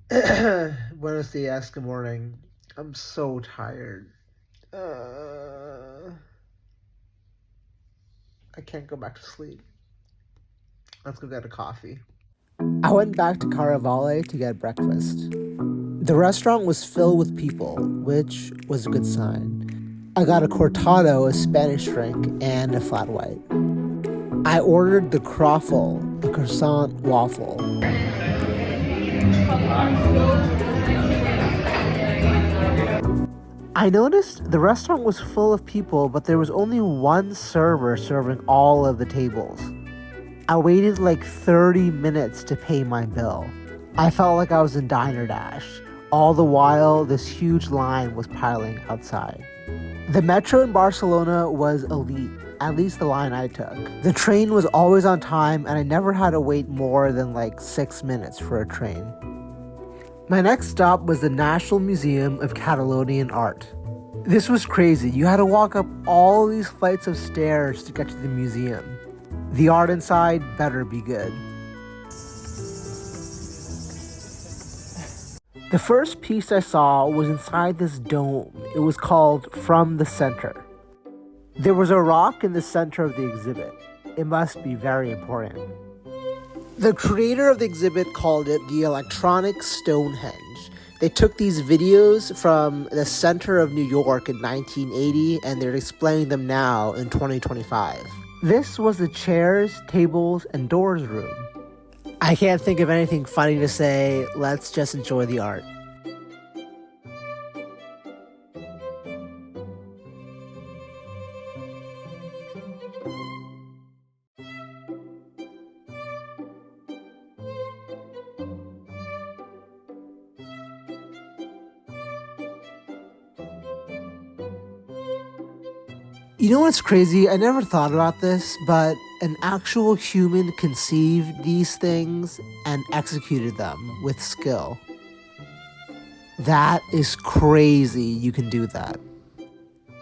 Buenos dias, good morning. I'm so tired. I can't go back to sleep. Let's go get a coffee. I went back to Caravale to get breakfast. The restaurant was filled with people, which was a good sign. I got a cortado, a Spanish drink, and a flat white. I ordered the croffle, a croissant waffle. I noticed the restaurant was full of people, but there was only one server serving all of the tables. I waited like 30 minutes to pay my bill. I felt like I was in Diner Dash. All the while, this huge line was piling outside. The metro in Barcelona was elite, at least the line I took. The train was always on time, and I never had to wait more than like 6 minutes for a train. My next stop was the National Museum of Catalonian Art. This was crazy. You had to walk up all these flights of stairs to get to the museum. The art inside better be good. The first piece I saw was inside this dome. It was called From the Center. There was a rock in the center of the exhibit. It must be very important. The creator of the exhibit called it the Electronic Stonehenge. They took these videos from the center of New York in 1980 and they're displaying them now in 2025. This was the chairs, tables, and doors room. I can't think of anything funny to say. Let's just enjoy the art. You know what's crazy? I never thought about this, but an actual human conceived these things and executed them with skill. That is crazy you can do that.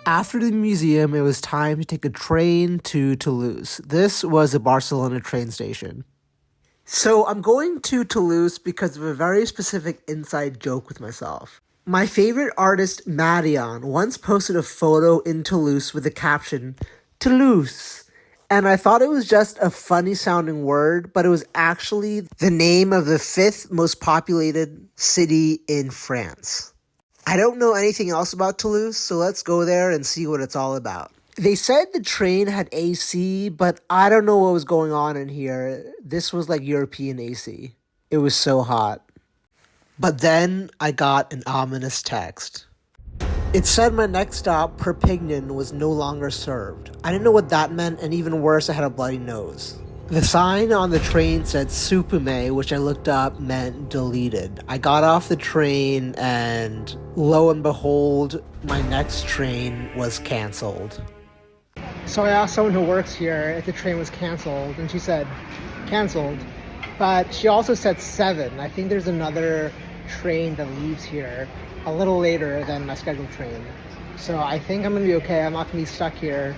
After the museum, it was time to take a train to Toulouse. This was a Barcelona train station. So I'm going to Toulouse because of a very specific inside joke with myself. My favorite artist, Marion, once posted a photo in Toulouse with the caption, Toulouse. And I thought it was just a funny sounding word, but it was actually the name of the 5th most populated city in France. I don't know anything else about Toulouse, so let's go there and see what it's all about. They said the train had AC, but I don't know what was going on in here. This was like European AC. It was so hot. But then I got an ominous text. It said my next stop, Perpignan, was no longer served. I didn't know what that meant, and even worse, I had a bloody nose. The sign on the train said Supprimé, which I looked up meant deleted. I got off the train, and lo and behold, my next train was canceled. So I asked someone who works here if the train was canceled, and she said, canceled. But she also said 7. I think there's another train that leaves here a little later than my scheduled train. So I think I'm going to be okay. I'm not going to be stuck here.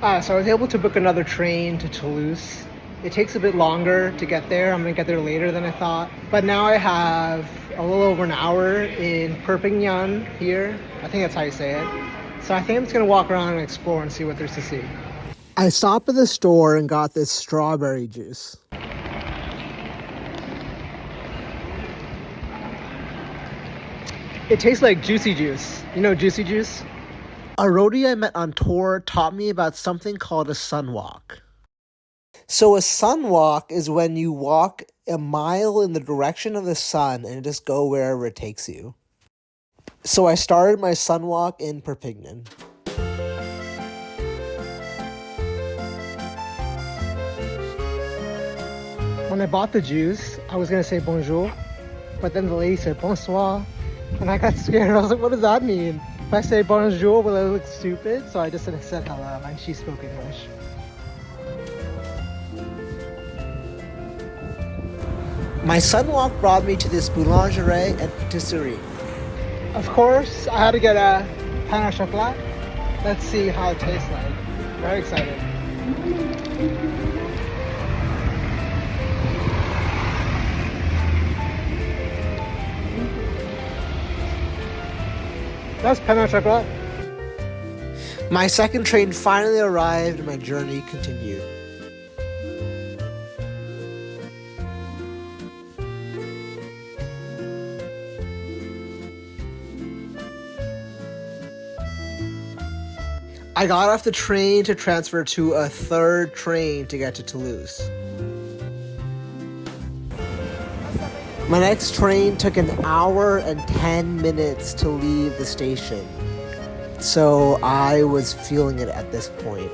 So I was able to book another train to Toulouse. It takes a bit longer to get there. I'm going to get there later than I thought. But now I have a little over an hour in Perpignan here. I think that's how you say it. So I think I'm just going to walk around and explore and see what there's to see. I stopped at the store and got this strawberry juice. It tastes like juicy juice. You know juicy juice? A roadie I met on tour taught me about something called a sunwalk. So a sunwalk is when you walk a mile in the direction of the sun and just go wherever it takes you. So I started my sunwalk in Perpignan. When I bought the juice, I was going to say bonjour, but then the lady said bonsoir. And I got scared. I was like, what does that mean? If I say bonjour, will I look stupid? So I just said hello, and she spoke English. My sunwalk brought me to this boulangerie and patisserie. Of course, I had to get a pain au chocolat. Let's see how it tastes like. Very excited. That's pain au chocolat. My second train finally arrived and my journey continued. I got off the train to transfer to a third train to get to Toulouse. My next train took an hour and 10 minutes to leave the station, so I was feeling it at this point.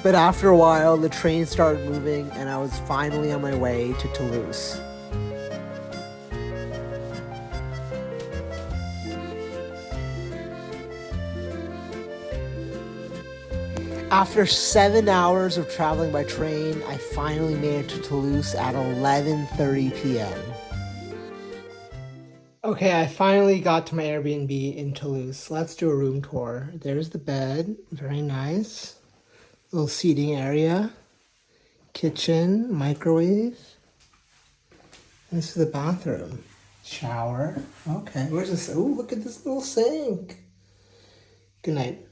But after a while, the train started moving and I was finally on my way to Toulouse. After 7 hours of traveling by train, I finally made it to Toulouse at 11:30 p.m. Okay, I finally got to my Airbnb in Toulouse. Let's do a room tour. There's the bed, very nice. Little seating area, kitchen, microwave. This is the bathroom. Shower. Okay, where's this? Oh, look at this little sink. Good night.